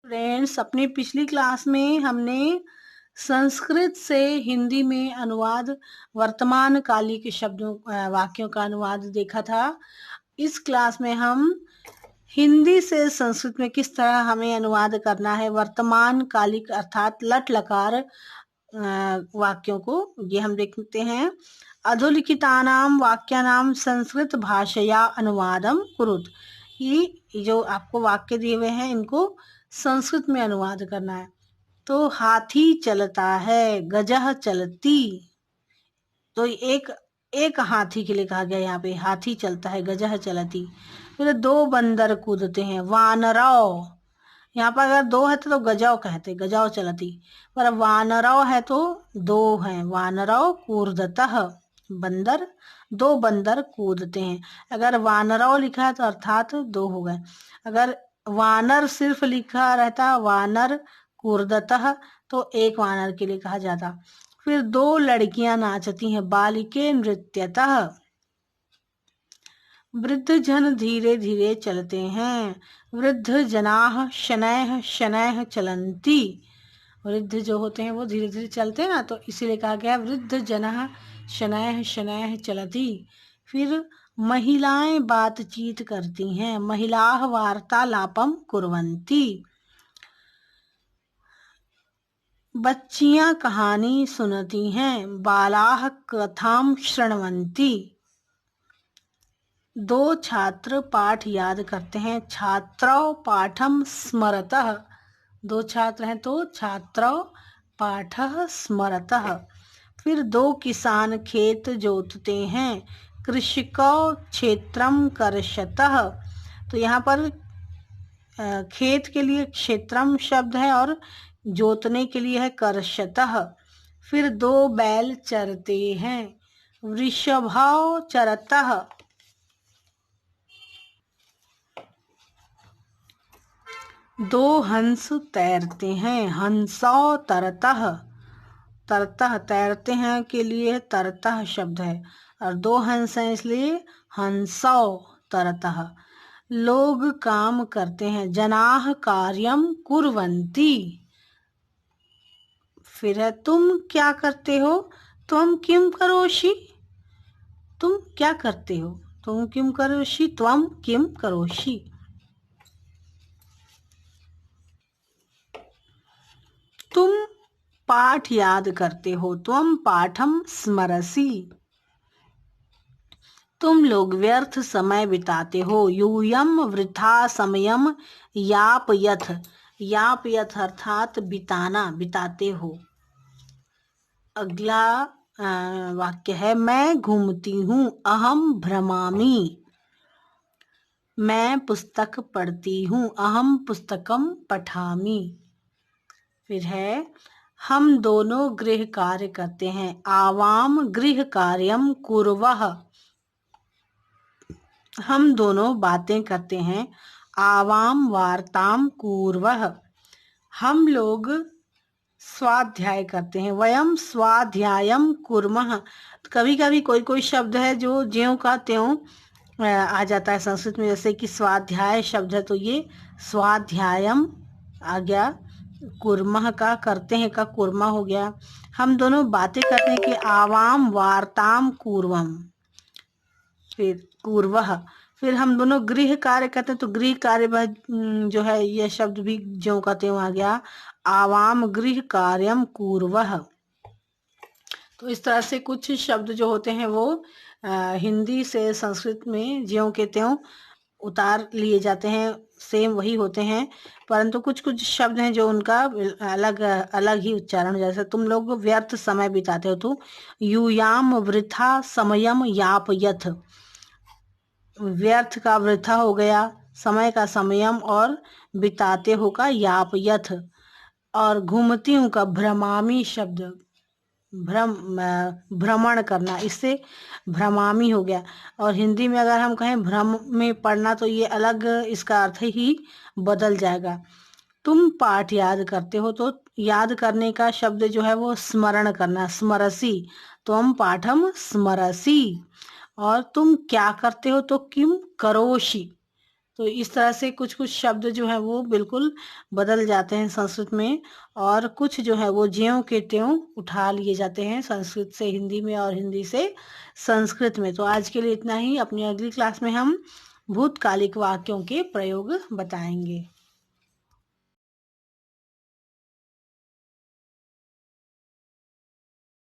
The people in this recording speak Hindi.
फ्रेंड्स, अपनी पिछली क्लास में हमने संस्कृत से हिंदी में अनुवाद, वर्तमान कालिक शब्दों वाक्यों का अनुवाद देखा था। इस क्लास में हम हिंदी से संस्कृत में किस तरह हमें अनुवाद करना है वर्तमान कालिक अर्थात लट लकार वाक्यों को, ये हम देखते हैं। अधोलिखितानां वाक्यानां संस्कृत भाषया अनुवादम कुरुत। ये जो आपको वाक्य दिए हुए हैं इनको संस्कृत में अनुवाद करना है। तो हाथी चलता है, गजह चलती। तो एक एक हाथी के लिए कहा गया, यहाँ पे हाथी चलता है, गजह चलती। फिर दो बंदर कूदते हैं, वानरौ। यहाँ पर अगर दो है तो गजाव कहते, गजाव चलती। पर वानरौ है तो दो हैं, वानरौ कूर्दतः, बंदर, दो बंदर कूदते हैं। अगर वानरौ लिखा है तो अर्थात दो हो गए। अगर वानर सिर्फ लिखा रहता, वानर कूर्दतः, तो एक वानर के लिए कहा जाता। फिर दो लड़कियां नाचती हैं, बालिके नृत्यतः। वृद्ध जन धीरे धीरे चलते हैं, वृद्ध जनाः शनैः शनैः चलन्ति। वृद्ध जो होते हैं वो धीरे धीरे चलते हैं ना, तो इसीलिए कहा गया वृद्ध जनाः शनैः शनैः चलति। फिर महिलाएं बातचीत करती हैं, महिलाः वार्तालापम कुर्वन्ति। बच्चियां कहानी सुनती हैं, बालाः कथां शृण्वन्ति। दो छात्र पाठ याद करते हैं, छात्रौ पाठम स्मरतः। दो छात्र हैं तो छात्रौ पाठः स्मरतः। फिर दो किसान खेत जोतते हैं, कृषिकौ क्षेत्रम कर्षतः। तो यहाँ पर खेत के लिए क्षेत्रम शब्द है और जोतने के लिए है कर्षतः। फिर दो बैल चरते हैं, वृषभौ चरतः। दो हंस तैरते हैं, हंसौ तरतः। तरतः तैरते हैं के लिए तरतः शब्द है, और दो हंस हैं इसलिए हंसौ तरतः। लोग काम करते हैं, जनाः कार्यम कुर्वन्ति। फिर है तुम क्या करते हो, त्वं किं करोषि। तुम क्या करते हो, तुम किं करोषि, त्वं किं करोषि। तुम पाठ याद करते हो, त्वं पाठम स्मरसि। तुम लोग व्यर्थ समय बिताते हो, यूयम वृथा समयम यापयथ। यापयथ अर्थात बिताना, बिताते हो। अगला वाक्य है, मैं घूमती हूँ, अहम भ्रमामि। मैं पुस्तक पढ़ती हूँ, अहम पुस्तकम पठामि। फिर है, हम दोनों गृह कार्य करते हैं, आवाम गृह कार्यम कुर्वः। हम दोनों बातें करते हैं, आवाम वार्ताम कुर्वः। हम लोग स्वाध्याय करते हैं, वयम स्वाध्यायम कुर्मः। कभी कभी कोई कोई शब्द है जो ज्यों का त्यों आ जाता है संस्कृत में, जैसे कि स्वाध्याय शब्द है तो ये स्वाध्यायम आ गया, कुर्मः का करते हैं का कुर्मा हो गया। हम दोनों बातें करते हैं कि आवाम वार्ताम कुर्वम, फिर कुर्वः। फिर हम दोनों गृह कार्य करते हैं तो गृह कार्य जो है ये शब्द भी ज्यों का त्यों आ गया, आवाम गृह कार्यम कुर्वः। तो इस तरह से कुछ शब्द जो होते हैं वो हिंदी से संस्कृत में ज्यों के त्यों उतार लिए जाते हैं, सेम वही होते हैं, परंतु कुछ कुछ शब्द हैं जो उनका अलग अलग ही उच्चारण हो, जैसे तुम लोग व्यर्थ समय बिताते हो तो यूयाम वृथा समयम यापयथ। व्यर्थ का वृथा हो गया, समय का समयम, और बिताते हो का यापयथ, और घूमती हूँ का भ्रमामी शब्द, भ्रमण करना, इससे भ्रमामी हो गया। और हिंदी में अगर हम कहें भ्रम में पढ़ना तो ये अलग इसका अर्थ ही बदल जाएगा। तुम पाठ याद करते हो तो याद करने का शब्द जो है वो स्मरण करना, स्मरसी, त्वं पाठम स्मरसी। और तुम क्या करते हो तो किम करोषि, तो इस तरह से कुछ-कुछ शब्द जो है वो बिल्कुल बदल जाते हैं संस्कृत में, और कुछ जो है वो ज्यों के त्यों उठा लिए जाते हैं संस्कृत से हिंदी में और हिंदी से संस्कृत में। तो आज के लिए इतना ही। अपनी अगली क्लास में हम भूतकालिक वाक्यों के प्रयोग बताएँगे।